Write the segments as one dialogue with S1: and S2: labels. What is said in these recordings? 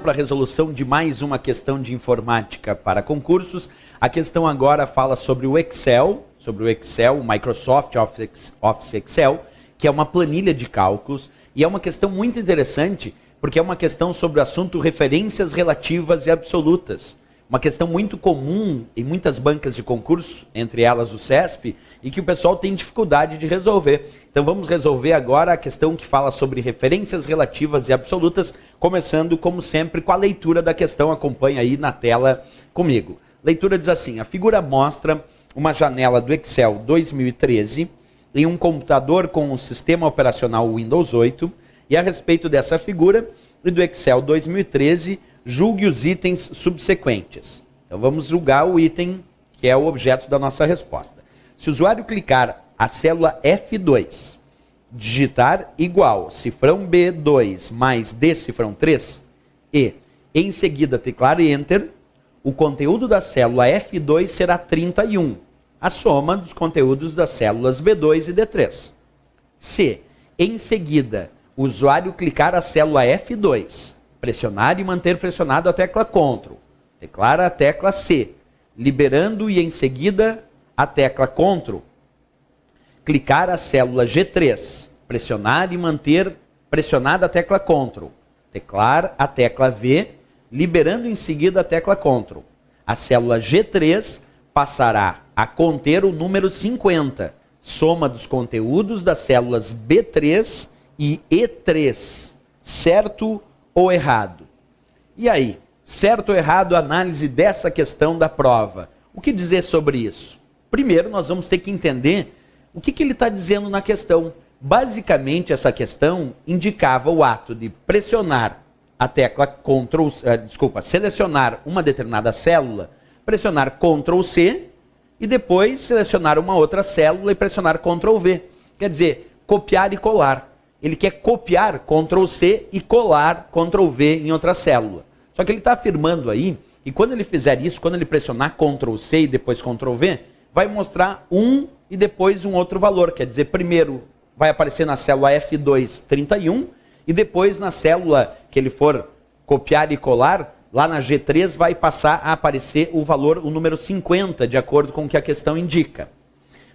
S1: para a resolução de mais uma questão de informática para concursos. A questão agora fala sobre o Excel, o Microsoft Office Excel, que é uma planilha de cálculos, e é uma questão muito interessante, porque é uma questão sobre o assunto referências relativas e absolutas. Uma questão muito comum em muitas bancas de concurso, entre elas o CESP, e que o pessoal tem dificuldade de resolver. Então vamos resolver agora a questão que fala sobre referências relativas e absolutas, começando, como sempre, com a leitura da questão. Acompanha aí na tela comigo. Leitura diz assim: a figura mostra uma janela do Excel 2013 em um computador com o sistema operacional Windows 8, e a respeito dessa figura e do Excel 2013, julgue os itens subsequentes. Então vamos julgar o item que é o objeto da nossa resposta. Se o usuário clicar a célula F2, digitar igual cifrão B2 mais D cifrão 3 e em seguida teclar Enter, o conteúdo da célula F2 será 31, a soma dos conteúdos das células B2 e D3. Se em seguida o usuário clicar a célula F2, pressionar e manter pressionado a tecla Ctrl, teclar a tecla C, liberando e em seguida a tecla Ctrl, clicar a célula G3, pressionar e manter pressionada a tecla Ctrl, teclar a tecla V, liberando em seguida a tecla Ctrl. A célula G3 passará a conter o número 50, soma dos conteúdos das células B3 e E3, certo ou errado? E aí, certo ou errado, análise dessa questão da prova. O que dizer sobre isso? Primeiro, nós vamos ter que entender o que ele está dizendo na questão. Basicamente, essa questão indicava o ato de pressionar a tecla selecionar uma determinada célula, pressionar Ctrl C e depois selecionar uma outra célula e pressionar Ctrl V. Quer dizer, copiar e colar. Ele quer copiar Ctrl C e colar Ctrl V em outra célula. Só que ele está afirmando aí que quando ele fizer isso, quando ele pressionar Ctrl C e depois Ctrl V, vai mostrar um e depois um outro valor. Quer dizer, primeiro vai aparecer na célula F2 31 e depois na célula que ele for copiar e colar, lá na G3 vai passar a aparecer o valor, o número 50, de acordo com o que a questão indica.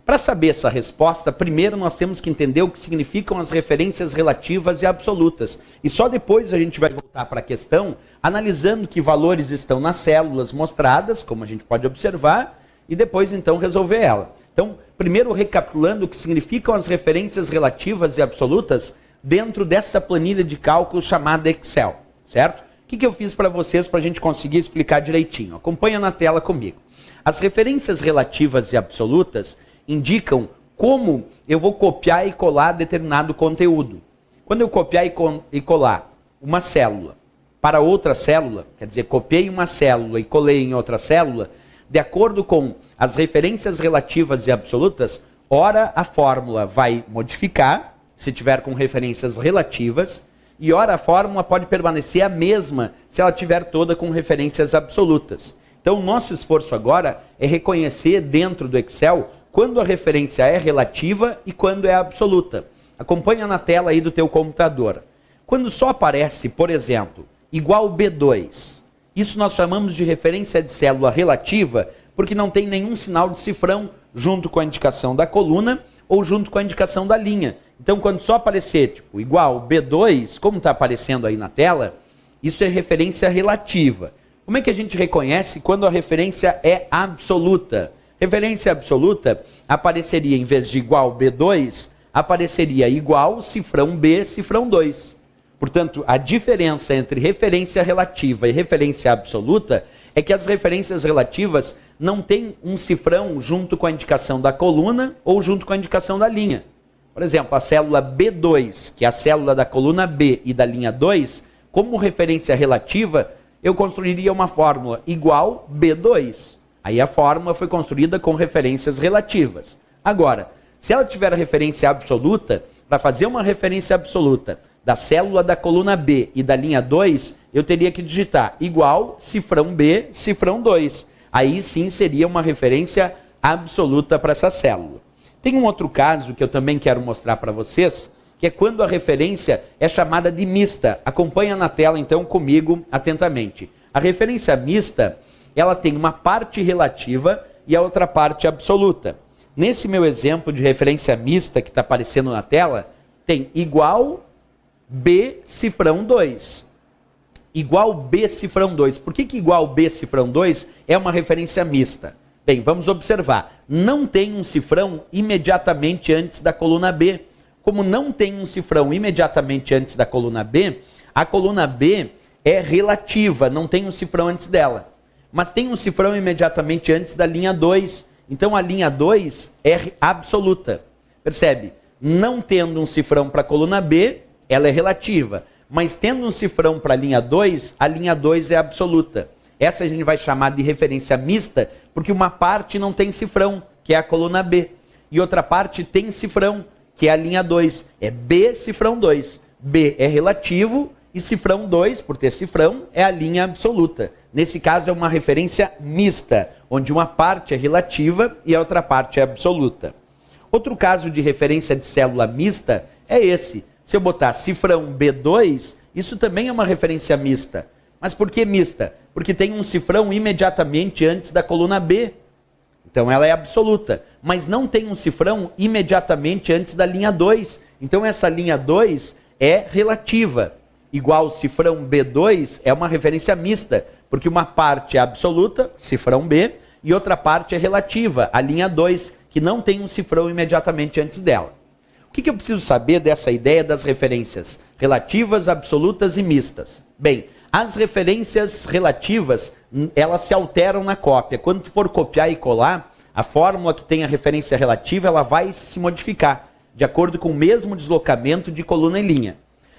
S1: Para saber essa resposta, primeiro nós temos que entender o que significam as referências relativas e absolutas. E só depois a gente vai voltar para a questão, analisando que valores estão nas células mostradas, como a gente pode observar, e depois então resolver ela. Então, primeiro recapitulando o que significam as referências relativas e absolutas dentro dessa planilha de cálculo chamada Excel, certo? O que eu fiz para vocês para a gente conseguir explicar direitinho? Acompanha na tela comigo. As referências relativas e absolutas indicam como eu vou copiar e colar determinado conteúdo. Quando eu copiar e colar uma célula para outra célula, quer dizer, copiei uma célula e colei em outra célula, de acordo com as referências relativas e absolutas, ora a fórmula vai modificar, se tiver com referências relativas, e ora a fórmula pode permanecer a mesma se ela tiver toda com referências absolutas. Então o nosso esforço agora é reconhecer dentro do Excel quando a referência é relativa e quando é absoluta. Acompanha na tela aí do teu computador. Quando só aparece, por exemplo, igual B2, isso nós chamamos de referência de célula relativa, porque não tem nenhum sinal de cifrão junto com a indicação da coluna ou junto com a indicação da linha. Então, quando só aparecer tipo igual B2, como está aparecendo aí na tela, isso é referência relativa. Como é que a gente reconhece quando a referência é absoluta? Referência absoluta apareceria, em vez de igual B2, apareceria igual cifrão B, cifrão 2. Portanto, a diferença entre referência relativa e referência absoluta é que as referências relativas não têm um cifrão junto com a indicação da coluna ou junto com a indicação da linha. Por exemplo, a célula B2, que é a célula da coluna B e da linha 2, como referência relativa, eu construiria uma fórmula igual B2. Aí a fórmula foi construída com referências relativas. Agora, se ela tiver referência absoluta, para fazer uma referência absoluta da célula da coluna B e da linha 2, eu teria que digitar igual cifrão B, cifrão 2. Aí sim seria uma referência absoluta para essa célula. Tem um outro caso que eu também quero mostrar para vocês, que é quando a referência é chamada de mista. Acompanha na tela, então, comigo atentamente. A referência mista, ela tem uma parte relativa e a outra parte absoluta. Nesse meu exemplo de referência mista que está aparecendo na tela, tem igual B cifrão 2. Igual B cifrão 2. Por que igual B cifrão 2 é uma referência mista? Bem, vamos observar. Não tem um cifrão imediatamente antes da coluna B. Como não tem um cifrão imediatamente antes da coluna B, a coluna B é relativa, não tem um cifrão antes dela. Mas tem um cifrão imediatamente antes da linha 2. Então a linha 2 é absoluta. Percebe? Não tendo um cifrão para a coluna B, ela é relativa. Mas tendo um cifrão para a linha 2 é absoluta. Essa a gente vai chamar de referência mista, porque uma parte não tem cifrão, que é a coluna B. E outra parte tem cifrão, que é a linha 2. É B cifrão 2. B é relativo e cifrão 2, por ter cifrão, é a linha absoluta. Nesse caso é uma referência mista, onde uma parte é relativa e a outra parte é absoluta. Outro caso de referência de célula mista é esse. Se eu botar cifrão B2, isso também é uma referência mista. Mas por que mista? Porque tem um cifrão imediatamente antes da coluna B. Então ela é absoluta. Mas não tem um cifrão imediatamente antes da linha 2. Então essa linha 2 é relativa. Igual cifrão B2 é uma referência mista, porque uma parte é absoluta, cifrão B, e outra parte é relativa, a linha 2, que não tem um cifrão imediatamente antes dela. O que eu preciso saber dessa ideia das referências relativas, absolutas e mistas? Bem, as referências relativas, elas se alteram na cópia. Quando tu for copiar e colar, a fórmula que tem a referência relativa, ela vai se modificar, de acordo com o mesmo deslocamento de coluna e linha.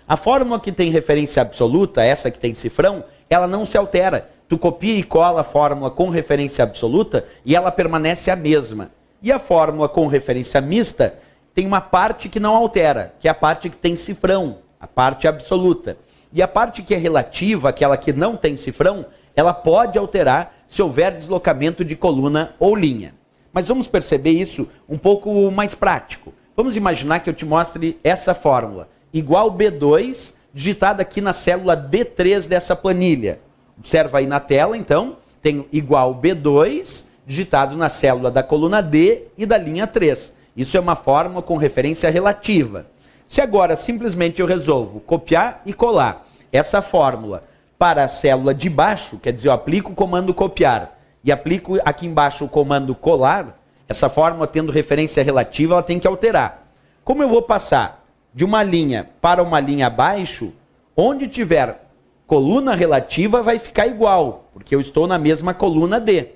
S1: A fórmula que tem referência absoluta, essa que tem cifrão, ela não se altera. Tu copia e cola a fórmula com referência absoluta e ela permanece a mesma. E a fórmula com referência mista tem uma parte que não altera, que é a parte que tem cifrão, a parte absoluta. E a parte que é relativa, aquela que não tem cifrão, ela pode alterar se houver deslocamento de coluna ou linha. Mas vamos perceber isso um pouco mais prático. Vamos imaginar que eu te mostre essa fórmula. Igual B2, digitada aqui na célula D3 dessa planilha. Observa aí na tela, então, tenho igual B2, digitado na célula da coluna D e da linha 3. Isso é uma fórmula com referência relativa. Se agora simplesmente eu resolvo copiar e colar essa fórmula para a célula de baixo, quer dizer, eu aplico o comando copiar e aplico aqui embaixo o comando colar, essa fórmula tendo referência relativa, ela tem que alterar. Como eu vou passar de uma linha para uma linha abaixo, onde tiver coluna relativa vai ficar igual, porque eu estou na mesma coluna D.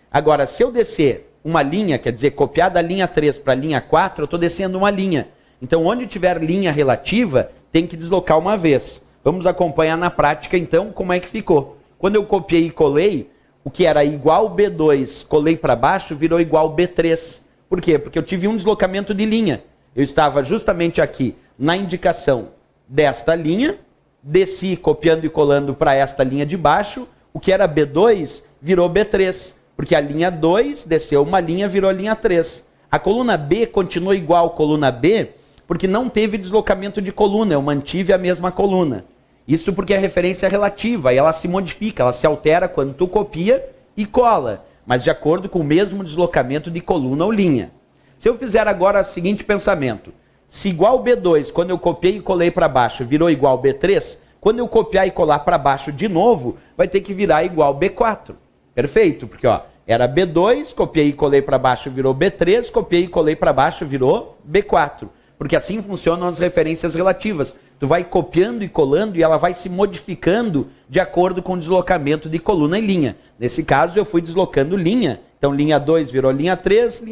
S1: Agora, se eu descer uma linha, quer dizer, copiar da linha 3 para a linha 4, eu estou descendo uma linha. Então, onde tiver linha relativa, tem que deslocar uma vez. Vamos acompanhar na prática, então, como é que ficou. Quando eu copiei e colei, o que era igual B2, colei para baixo, virou igual B3. Por quê? Porque eu tive um deslocamento de linha. Eu estava justamente aqui na indicação desta linha, desci copiando e colando para esta linha de baixo, o que era B2 virou B3, porque a linha 2 desceu uma linha, virou a linha 3. A coluna B continuou igual à coluna B, porque não teve deslocamento de coluna, eu mantive a mesma coluna. Isso porque é referência relativa, e ela se modifica, ela se altera quando tu copia e cola, mas de acordo com o mesmo deslocamento de coluna ou linha. Se eu fizer agora o seguinte pensamento, se igual B2, quando eu copiei e colei para baixo, virou igual B3, quando eu copiar e colar para baixo de novo, vai ter que virar igual B4. Perfeito? Porque ó, era B2, copiei e colei para baixo, virou B3, copiei e colei para baixo, virou B4. Porque assim funcionam as referências relativas. Tu vai copiando e colando e ela vai se modificando de acordo com o deslocamento de coluna e linha. Nesse caso, eu fui deslocando linha. Então, linha 2 virou linha 3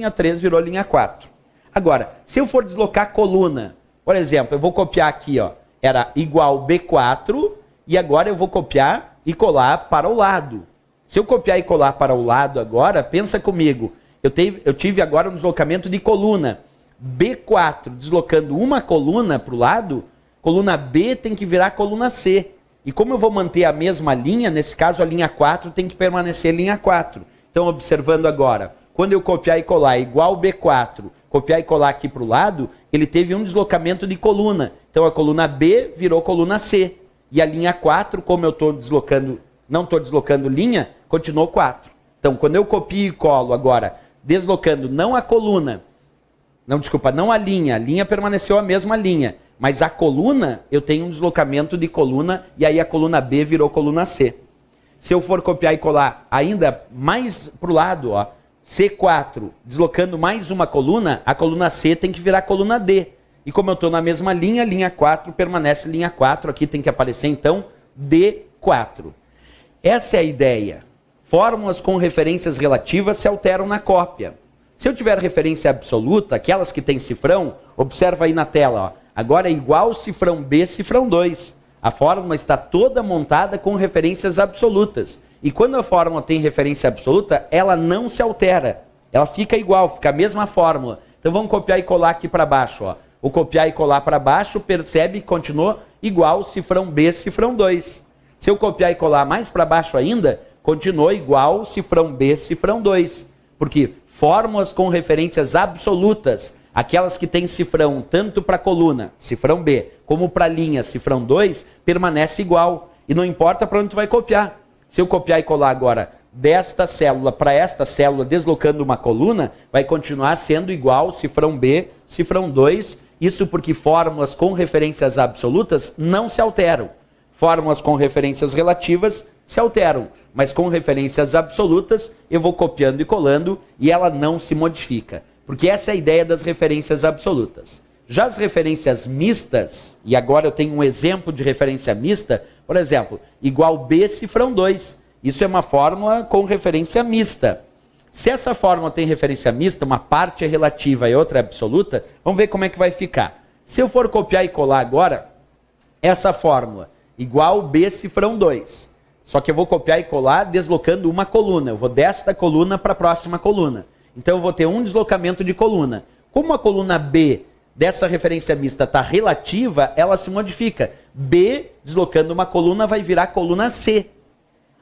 S1: virou linha 4. Agora, se eu for deslocar coluna, por exemplo, eu vou copiar aqui, ó, era igual B4, e agora eu vou copiar e colar para o lado. Se eu copiar e colar para o lado agora, pensa comigo, eu tive agora um deslocamento de coluna. B4 deslocando uma coluna para o lado, coluna B tem que virar coluna C. E como eu vou manter a mesma linha, nesse caso a linha 4 tem que permanecer linha 4. Então, observando agora, quando eu copiar e colar igual B4, copiar e colar aqui para o lado, ele teve um deslocamento de coluna. Então a coluna B virou coluna C. E a linha 4, como eu estou deslocando, não estou deslocando linha, continuou 4. Então quando eu copio e colo agora, deslocando não a coluna, não a linha permaneceu a mesma linha, mas a coluna, eu tenho um deslocamento de coluna, e aí a coluna B virou coluna C. Se eu for copiar e colar ainda mais para o lado, ó, C4, deslocando mais uma coluna, a coluna C tem que virar coluna D. E como eu estou na mesma linha, linha 4 permanece linha 4, aqui tem que aparecer então D4. Essa é a ideia. Fórmulas com referências relativas se alteram na cópia. Se eu tiver referência absoluta, aquelas que têm cifrão, observa aí na tela, ó, agora é igual cifrão B, cifrão 2. A fórmula está toda montada com referências absolutas. E quando a fórmula tem referência absoluta, ela não se altera. Ela fica igual, fica a mesma fórmula. Então vamos copiar e colar aqui para baixo. Ó. O copiar e colar para baixo, percebe que continua igual cifrão B, cifrão 2. Se eu copiar e colar mais para baixo ainda, continua igual cifrão B, cifrão 2. Porque fórmulas com referências absolutas, aquelas que têm cifrão tanto para a coluna, cifrão B, como para a linha, cifrão 2, permanece igual. E não importa para onde tu vai copiar. Se eu copiar e colar agora desta célula para esta célula, deslocando uma coluna, vai continuar sendo igual cifrão B, cifrão 2. Isso porque fórmulas com referências absolutas não se alteram. Fórmulas com referências relativas se alteram, mas com referências absolutas eu vou copiando e colando e ela não se modifica. Porque essa é a ideia das referências absolutas. Já as referências mistas, e agora eu tenho um exemplo de referência mista, por exemplo, igual B cifrão 2. Isso é uma fórmula com referência mista. Se essa fórmula tem referência mista, uma parte é relativa e outra é absoluta, vamos ver como é que vai ficar. Se eu for copiar e colar agora, essa fórmula, igual B cifrão 2. Só que eu vou copiar e colar deslocando uma coluna. Eu vou desta coluna para a próxima coluna. Então eu vou ter um deslocamento de coluna. Como a coluna B dessa referência mista está relativa, ela se modifica. B, deslocando uma coluna, vai virar coluna C.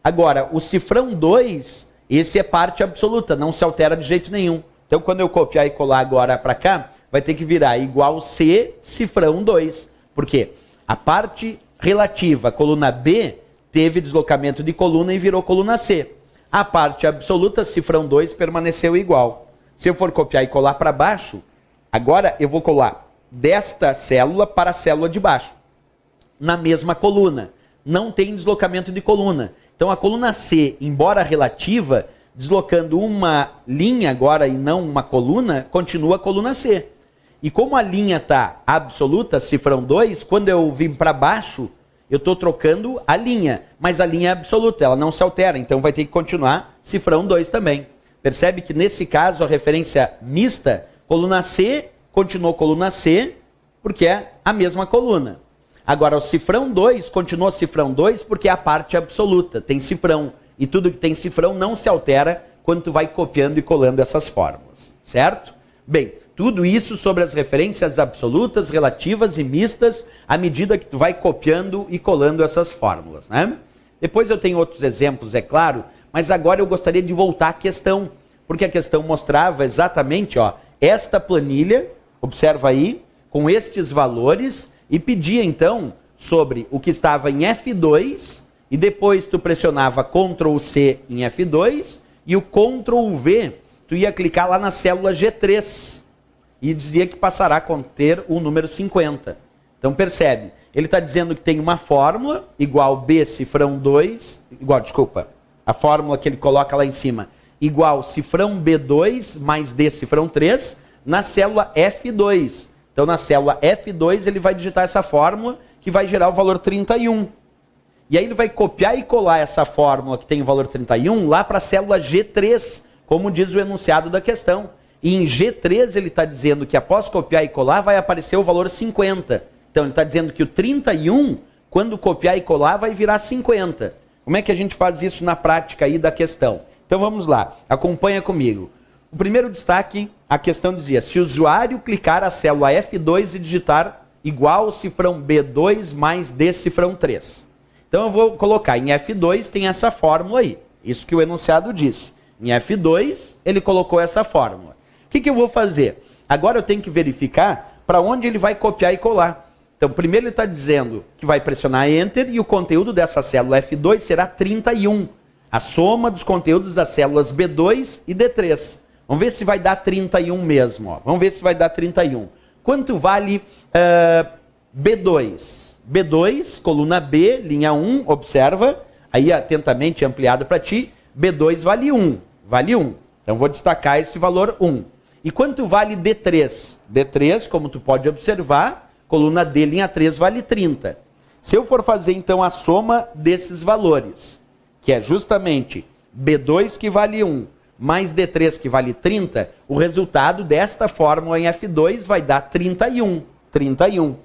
S1: Agora, o cifrão 2, esse é parte absoluta, não se altera de jeito nenhum. Então quando eu copiar e colar agora para cá, vai ter que virar igual C, cifrão 2. Por quê? A parte relativa, a coluna B, teve deslocamento de coluna e virou coluna C. A parte absoluta, cifrão 2, permaneceu igual. Se eu for copiar e colar para baixo, agora eu vou colar desta célula para a célula de baixo. Na mesma coluna. Não tem deslocamento de coluna. Então a coluna C, embora relativa, deslocando uma linha agora e não uma coluna, continua a coluna C. E como a linha está absoluta, cifrão 2, quando eu vim para baixo, eu estou trocando a linha, mas a linha é absoluta, ela não se altera, então vai ter que continuar cifrão 2 também. Percebe que nesse caso a referência mista, coluna C, continuou coluna C, porque é a mesma coluna. Agora o cifrão 2 continua cifrão 2 porque é a parte absoluta, tem cifrão. E tudo que tem cifrão não se altera quando tu vai copiando e colando essas fórmulas, certo? Bem, tudo isso sobre as referências absolutas, relativas e mistas, à medida que tu vai copiando e colando essas fórmulas, né? Depois eu tenho outros exemplos, é claro, mas agora eu gostaria de voltar à questão, porque a questão mostrava exatamente, ó, esta planilha, observa aí, com estes valores, e pedia então sobre o que estava em F2, e depois tu pressionava Ctrl C em F2, e o Ctrl V, tu ia clicar lá na célula G3, e dizia que passará a conter o número 50. Então percebe, ele está dizendo que tem uma fórmula, igual B cifrão 2, a fórmula que ele coloca lá em cima, igual cifrão B2 mais D cifrão 3, na célula F2. Então na célula F2 ele vai digitar essa fórmula, que vai gerar o valor 31. E aí ele vai copiar e colar essa fórmula que tem o valor 31 lá para a célula G3, como diz o enunciado da questão. E em G3 ele está dizendo que após copiar e colar vai aparecer o valor 50. Então ele está dizendo que o 31, quando copiar e colar, vai virar 50. Como é que a gente faz isso na prática aí da questão? Então vamos lá, acompanha comigo. O primeiro destaque, a questão dizia, se o usuário clicar a célula F2 e digitar igual cifrão B2 mais D cifrão 3. Então eu vou colocar em F2, tem essa fórmula aí, isso que o enunciado disse. Em F2, ele colocou essa fórmula. O que eu vou fazer? Agora eu tenho que verificar para onde ele vai copiar e colar. Então, primeiro ele está dizendo que vai pressionar Enter e o conteúdo dessa célula F2 será 31. A soma dos conteúdos das células B2 e D3. Vamos ver se vai dar 31 mesmo. Ó. Vamos ver se vai dar 31. Quanto vale B2? B2, coluna B, linha 1, observa. Aí atentamente ampliado para ti. B2 vale 1. Vale 1. Então vou destacar esse valor 1. E quanto vale D3? D3, como tu pode observar, coluna D, linha 3, vale 30. Se eu for fazer então a soma desses valores, que é justamente B2 que vale 1, mais D3 que vale 30, o resultado desta fórmula em F2 vai dar 31. 31.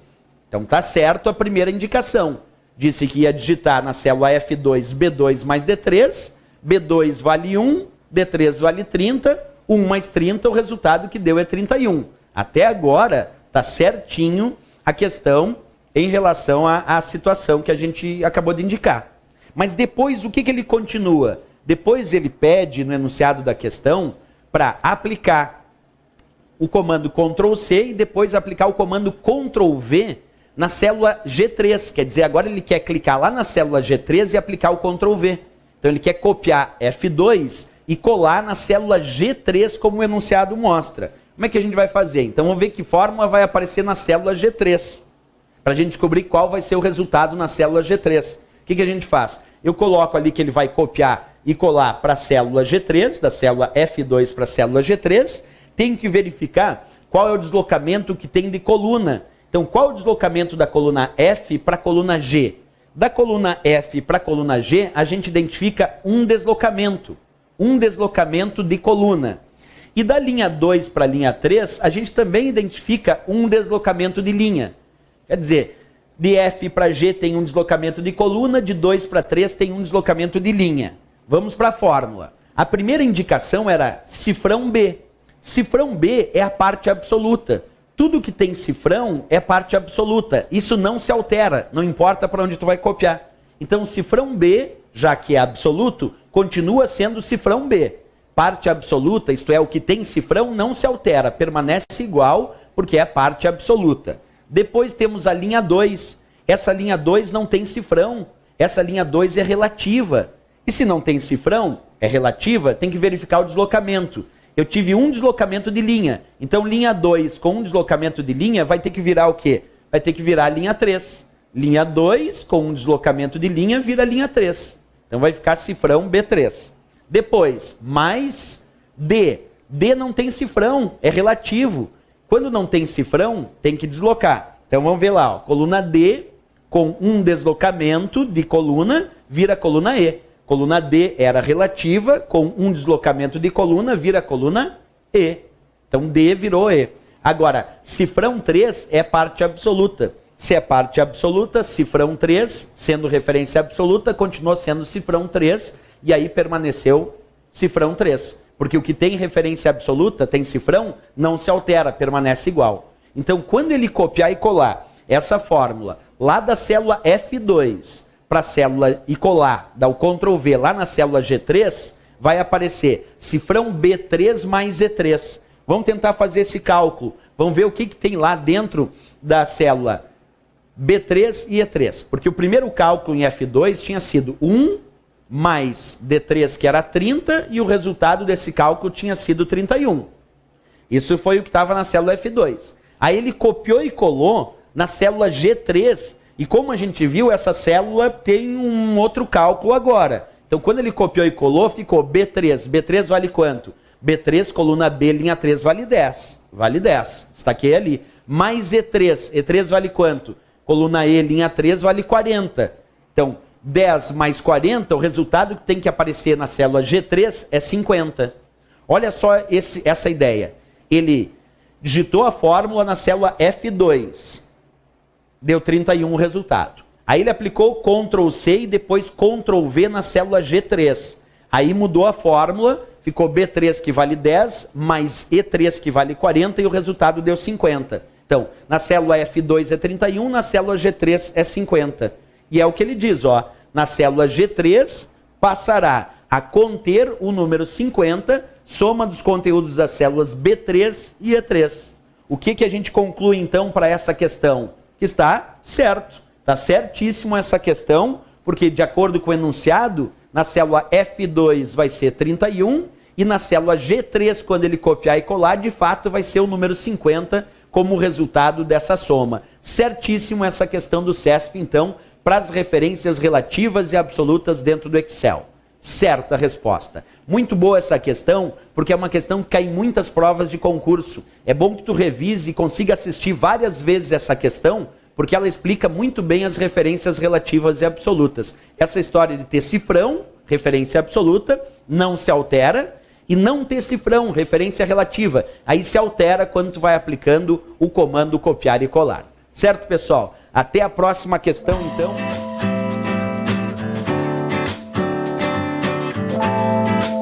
S1: Então tá certo a primeira indicação. Disse que ia digitar na célula F2 B2 mais D3, B2 vale 1, D3 vale 30, 1 mais 30, o resultado que deu é 31. Até agora tá certinho a questão em relação à situação que a gente acabou de indicar. Mas depois o que ele continua? Depois ele pede no enunciado da questão para aplicar o comando Ctrl+C e depois aplicar o comando Ctrl+V na célula G3. Quer dizer, agora ele quer clicar lá na célula G3 e aplicar o Ctrl+V. Então ele quer copiar F2 e colar na célula G3 como o enunciado mostra. Como é que a gente vai fazer? Então vamos ver que fórmula vai aparecer na célula G3. Para a gente descobrir qual vai ser o resultado na célula G3. O que a gente faz? Eu coloco ali que ele vai copiar e colar para a célula G3, da célula F2 para a célula G3. Tenho que verificar qual é o deslocamento que tem de coluna. Então, qual é o deslocamento da coluna F para a coluna G? Da coluna F para a coluna G, a gente identifica um deslocamento de coluna. E da linha 2 para a linha 3, a gente também identifica um deslocamento de linha. Quer dizer, de F para G tem um deslocamento de coluna, de 2 para 3 tem um deslocamento de linha. Vamos para a fórmula. A primeira indicação era cifrão B. Cifrão B é a parte absoluta. Tudo que tem cifrão é parte absoluta. Isso não se altera, não importa para onde tu vai copiar. Então, cifrão B, já que é absoluto, continua sendo cifrão B. Parte absoluta, isto é, o que tem cifrão, não se altera, permanece igual, porque é parte absoluta. Depois temos a linha 2. Essa linha 2 não tem cifrão. Essa linha 2 é relativa. E se não tem cifrão, é relativa, tem que verificar o deslocamento. Eu tive um deslocamento de linha. Então, linha 2 com um deslocamento de linha vai ter que virar o quê? Vai ter que virar a linha 3. Linha 2 com um deslocamento de linha vira a linha 3. Então, vai ficar cifrão B3. Depois, mais D. D não tem cifrão, é relativo. Quando não tem cifrão, tem que deslocar. Então, vamos ver lá. Ó. Coluna D com um deslocamento de coluna vira coluna E. Coluna D era relativa, com um deslocamento de coluna, vira coluna E. Então, D virou E. Agora, cifrão 3 é parte absoluta. Se é parte absoluta, cifrão 3, sendo referência absoluta, continuou sendo cifrão 3, e aí permaneceu cifrão 3. Porque o que tem referência absoluta, tem cifrão, não se altera, permanece igual. Então, quando ele copiar e colar essa fórmula lá da célula F2, para a célula e colar, dá o Ctrl+V lá na célula G3, vai aparecer cifrão B3 mais E3. Vamos tentar fazer esse cálculo. Vamos ver o que tem lá dentro da célula B3 e E3. Porque o primeiro cálculo em F2 tinha sido 1 mais D3, que era 30, e o resultado desse cálculo tinha sido 31. Isso foi o que estava na célula F2. Aí ele copiou e colou na célula G3, e como a gente viu, essa célula tem um outro cálculo agora. Então, quando ele copiou e colou, ficou B3. B3 vale quanto? B3, coluna B, linha 3, vale 10. Vale 10. Destaquei ali. Mais E3. E3 vale quanto? Coluna E, linha 3, vale 40. Então, 10 mais 40, o resultado que tem que aparecer na célula G3 é 50. Olha só essa ideia. Ele digitou a fórmula na célula F2. Deu 31 o resultado. Aí ele aplicou Ctrl+C e depois Ctrl+V na célula G3. Aí mudou a fórmula, ficou B3 que vale 10, mais E3 que vale 40 e o resultado deu 50. Então, na célula F2 é 31, na célula G3 é 50. E é o que ele diz, ó, na célula G3 passará a conter o número 50, soma dos conteúdos das células B3 e E3. O que a gente conclui então para essa questão? Que está certo, está certíssimo essa questão, porque de acordo com o enunciado, na célula F2 vai ser 31 e na célula G3, quando ele copiar e colar, de fato vai ser o número 50 como resultado dessa soma. Certíssimo essa questão do CESP, então, para as referências relativas e absolutas dentro do Excel. Certa resposta. Muito boa essa questão, porque é uma questão que cai em muitas provas de concurso. É bom que tu revise e consiga assistir várias vezes essa questão, porque ela explica muito bem as referências relativas e absolutas. Essa história de ter cifrão, referência absoluta, não se altera, e não ter cifrão, referência relativa. Aí se altera quando tu vai aplicando o comando copiar e colar. Certo, pessoal? Até a próxima questão, então.